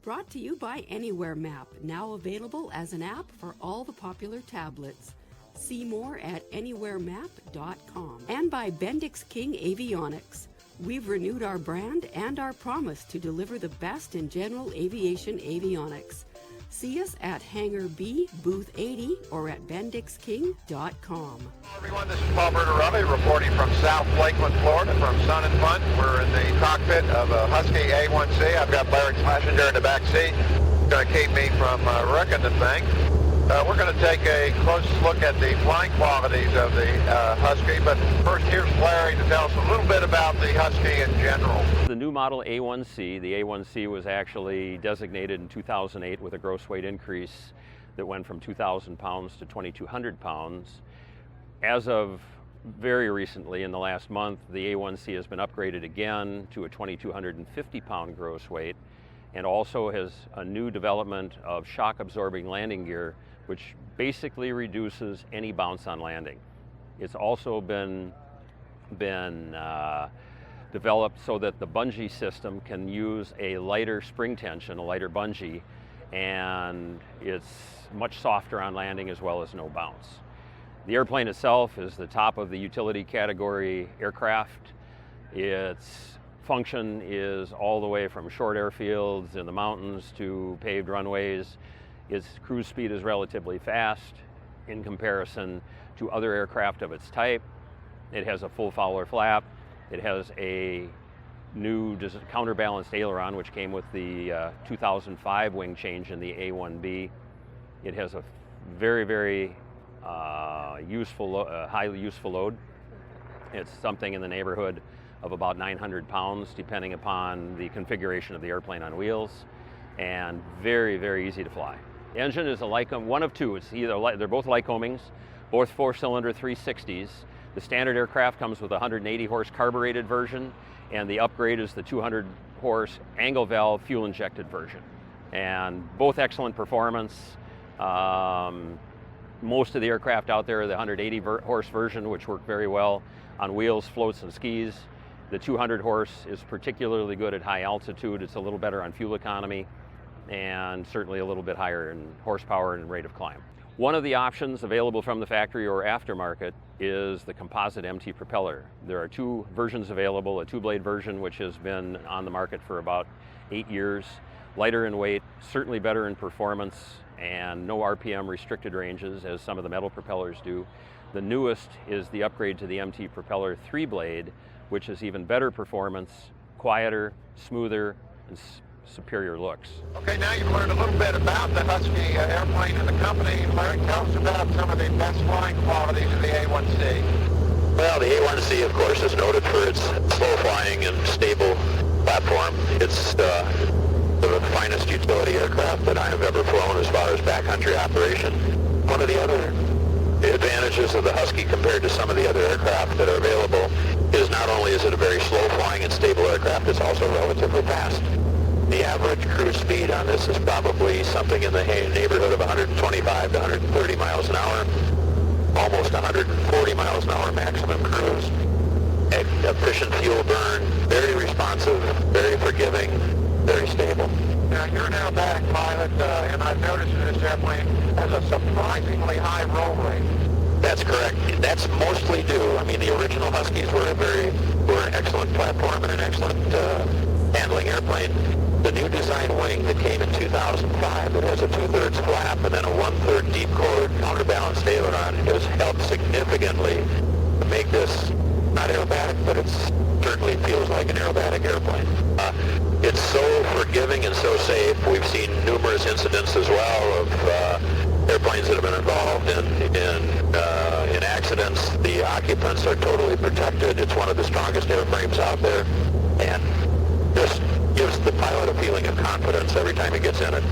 Brought to you by Anywhere Map, now available as an app for all the popular tablets. See more at anywheremap.com. And by Bendix King Avionics. We've renewed our brand and our promise to deliver the best in general aviation avionics. See us at Hangar B, Booth 80, or at bendixking.com. Hello everyone, this is Paul Bertorelli reporting from South Lakeland, Florida, from Sun and Fun. We're in the cockpit of a Husky A1C. I've got Larry's passenger in the back seat. It's going to keep me from wrecking the thing. We're going to take a close look at the flying qualities of the Husky, but first here's Larry to tell us a little bit about the Husky in general. The new model A1C, the A1C was actually designated in 2008 with a gross weight increase that went from 2,000 pounds to 2,200 pounds. As of very recently, in the last month, the A1C has been upgraded again to a 2,250 pound gross weight, and also has a new development of shock absorbing landing gear, which basically reduces any bounce on landing. It's also been developed so that the bungee system can use a lighter spring tension, a lighter bungee, and it's much softer on landing as well as no bounce. The airplane itself is the top of the utility category aircraft. Its function is all the way from short airfields in the mountains to paved runways. Its cruise speed is relatively fast in comparison to other aircraft of its type. It has a full Fowler flap. It has a new counterbalanced aileron, which came with the 2005 wing change in the A1B. It has a very highly useful load. It's something in the neighborhood of about 900 pounds, depending upon the configuration of the airplane on wheels, and very easy to fly. The engine is a Lycoming, one of two. It's either they're both Lycomings, both 4-cylinder 360s. The standard aircraft comes with a 180 horse carbureted version, and the upgrade is the 200 horse angle valve fuel injected version. And both excellent performance. Most of the aircraft out there are the 180 horse version, which work very well on wheels, floats, and skis. The 200 horse is particularly good at high altitude. It's a little better on fuel economy, and certainly a little bit higher in horsepower and rate of climb. One of the options available from the factory or aftermarket is the composite MT propeller. There are two versions available, a two-blade version which has been on the market for about 8 years, lighter in weight, certainly better in performance, and no RPM restricted ranges as some of the metal propellers do. The newest is the upgrade to the MT propeller 3-blade, which is even better performance, quieter, smoother, and superior looks. Okay, now you've learned a little bit about the Husky airplane and the company. Larry, tell us about some of the best flying qualities of the A1C. Well, the A1C, of course, is noted for its slow flying and stable platform. It's the finest utility aircraft that I have ever flown as far as backcountry operation. One of the other advantages of the Husky compared to some of the other aircraft that are available is not only is it a very slow flying and stable aircraft, it's also relatively fast. The average cruise speed on this is probably something in the neighborhood of 125 to 130 miles an hour, almost 140 miles an hour maximum cruise. Efficient fuel burn, very responsive, very forgiving, very stable. Now, you're an aerobatic pilot, and I've noticed that this airplane has a surprisingly high roll rate. That's correct. That's mostly due. I mean, the original Huskies were an excellent platform and an excellent handling airplane. The new design wing that came in 2005 that has a 2/3 flap and then a 1/3 deep chord counterbalanced aileron has helped significantly to make this not aerobatic, but it certainly feels like an aerobatic airplane. It's so forgiving and so safe. We've seen numerous incidents as well of airplanes that have been involved in accidents. The occupants are totally protected. It's one of the strongest airframes out there, and just gives the pilot a feeling of confidence every time he gets in it.